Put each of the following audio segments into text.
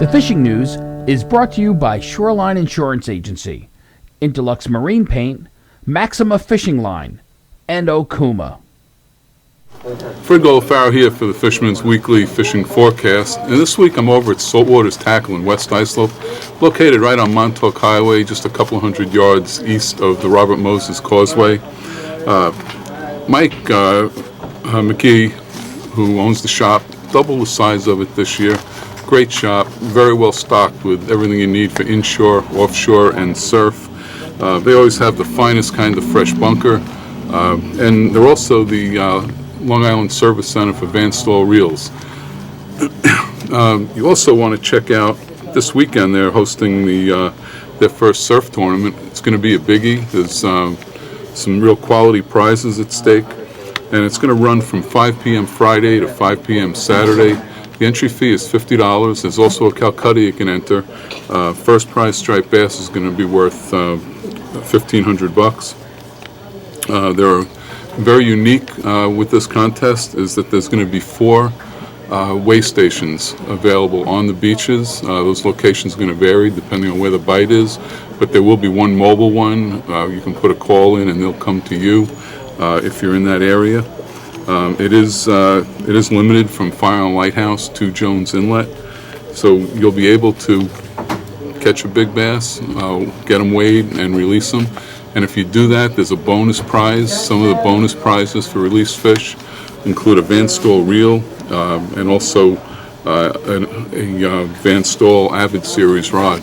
The fishing news is brought to you by Shoreline Insurance Agency, Interlux Marine Paint, Maxima Fishing Line, and Okuma. Fred Golofaro here for the Fisherman's Weekly Fishing Forecast. And this week I'm over at Saltwaters Tackle in West Islip, located right on Montauk Highway, just a couple of hundred yards east of the Robert Moses Causeway. Mike McKee, who owns the shop, double the size of it this year. Great shop, very well stocked with everything you need for inshore, offshore, and surf. They always have the finest kind of fresh bunker, and they're also the Long Island Service Center for Van Stall Reels. You also want to check out this weekend. They're hosting their first surf tournament. It's going to be a biggie. There's some real quality prizes at stake, and it's going to run from 5 p.m. Friday to 5 p.m. Saturday. The entry fee is $50. There's also a Calcutta you can enter. First prize striped bass is going to be worth $1,500. They're very unique with this contest is that there's going to be 4 weigh stations available on the beaches. Those locations are going to vary depending on where the bite is, but there will be one mobile one. You can put a call in and they'll come to you if you're in that area. It is limited from Fire Island Lighthouse to Jones Inlet, so you'll be able to catch a big bass, get them weighed, and release them. And if you do that, there's a bonus prize. Some of the bonus prizes for released fish include a Van Stall reel and also a Van Stall Avid Series rod.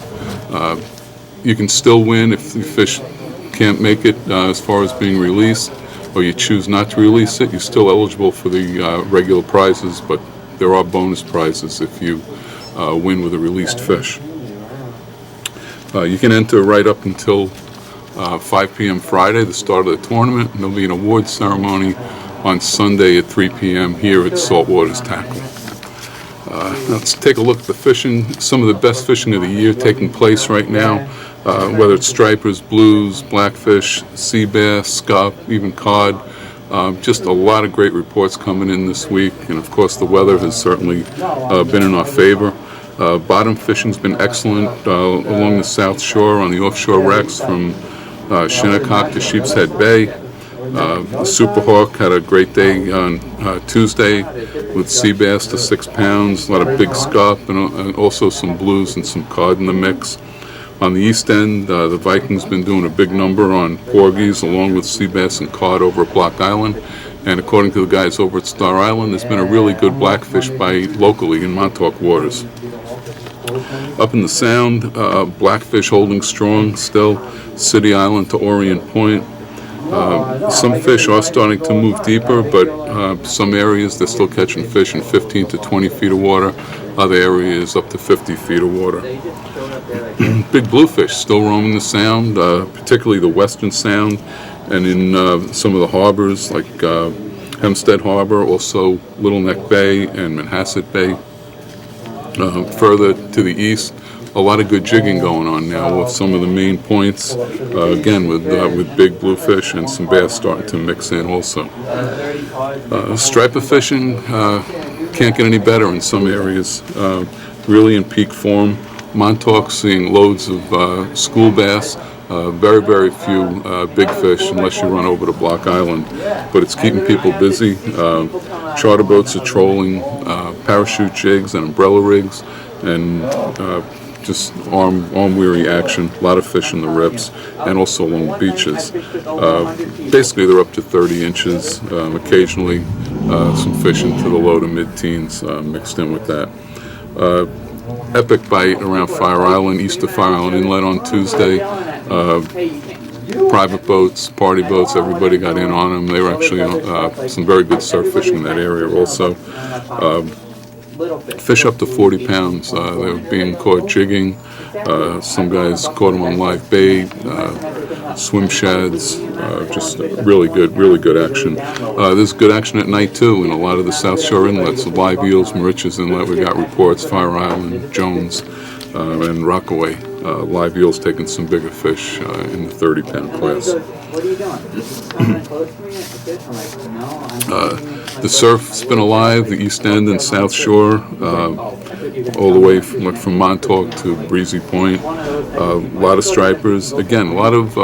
You can still win if the fish can't make it as far as being released, or you choose not to release it. You're still eligible for the regular prizes, but there are bonus prizes if you win with a released fish. You can enter right up until 5 p.m. Friday, the start of the tournament, and there'll be an awards ceremony on Sunday at 3 p.m. here at Saltwaters Tackle. Let's take a look at the fishing. Some of the best fishing of the year taking place right now, whether it's stripers, blues, blackfish, sea bass, scup, even cod. Just a lot of great reports coming in this week, and of course the weather has certainly been in our favor. Bottom fishing's been excellent along the South Shore on the offshore wrecks from Shinnecock to Sheepshead Bay. The Super Hawk had a great day on Tuesday with sea bass to 6 pounds, a lot of big scup, and also some blues and some cod in the mix. On the east end, the Viking's been doing a big number on porgies along with sea bass and cod over at Block Island. And according to the guys over at Star Island, there's been a really good blackfish bite locally in Montauk waters. Up in the Sound, blackfish holding strong still, City Island to Orient Point. Some fish are starting to move deeper, but some areas they're still catching fish in 15 to 20 feet of water. Other areas up to 50 feet of water. Big bluefish still roaming the Sound, particularly the Western Sound, and in some of the harbors like Hempstead Harbor, also Little Neck Bay and Manhasset Bay. Further to the east, a lot of good jigging going on now with some of the main points, again with big bluefish and some bass starting to mix in also. Striper fishing can't get any better in some areas, really in peak form. Montauk seeing loads of school bass, very, very few big fish unless you run over to Block Island, but it's keeping people busy. Charter boats are trolling, parachute jigs and umbrella rigs, and just arm-weary action, a lot of fish in the rips, and also along the beaches. Basically, they're up to 30 inches, occasionally some fish into the low to mid-teens mixed in with that. Epic bite around Fire Island, east of Fire Island Inlet on Tuesday. Private boats, party boats, everybody got in on them. They were actually some very good surf fishing in that area also. Fish up to 40 pounds. They were being caught jigging. Some guys caught them on live bait, swim shads. Just really good action. There's good action at night too in a lot of the South Shore inlets. So Live Eels, Mauritius Inlet, we got reports, Fire Island, Jones, and Rockaway. Live Eels taking some bigger fish in the 30-pound class. What are you doing? Close to me? The surf's been alive, the East End and South Shore. all the way from Montauk to Breezy Point. A lot of stripers. Again, a lot of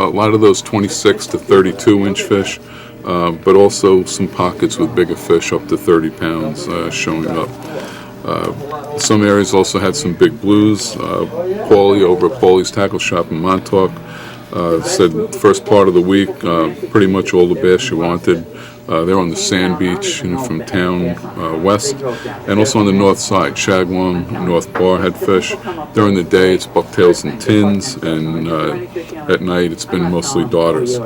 those 26 to 32 inch fish, but also some pockets with bigger fish up to 30 pounds showing up. Some areas also had some big blues. Paulie over at Paulie's Tackle Shop in Montauk said first part of the week, pretty much all the bass you wanted. They're on the sand beach, from town west, and also on the north side. Shagwong, North Bar had fish. During the day, it's bucktails and tins, and at night, it's been mostly darters.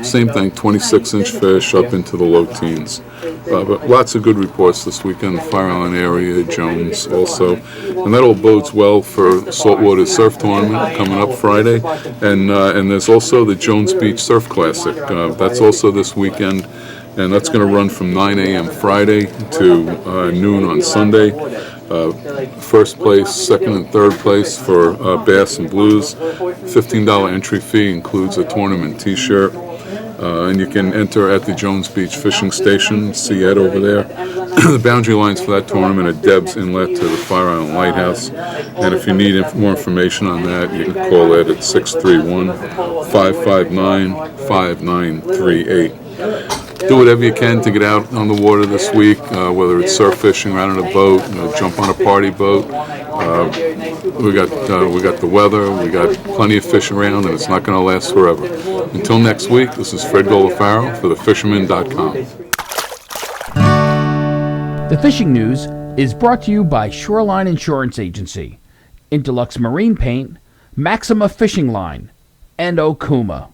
Same thing, 26-inch fish up into the low teens. But lots of good reports this weekend. The Fire Island area, Jones also, and that all bodes well for Saltwaters Surf Tournament coming up Friday, and there's also the Jones Beach Surf Classic. That's also this weekend. And that's going to run from 9 a.m. Friday to noon on Sunday. First place, second, and third place for bass and blues. $15 entry fee includes a tournament T-shirt. And you can enter at the Jones Beach Fishing Station. See Ed over there. The boundary lines for that tournament are Deb's Inlet to the Fire Island Lighthouse. And if you need more information on that, you can call Ed at 631-559-5938. Do whatever you can to get out on the water this week, whether it's surf fishing, out on a boat, jump on a party boat. We got the weather, we got plenty of fish around, and it's not going to last forever. Until next week, this is Fred Golofaro for thefisherman.com. The fishing news is brought to you by Shoreline Insurance Agency, Interlux Marine Paint, Maxima Fishing Line, and Okuma.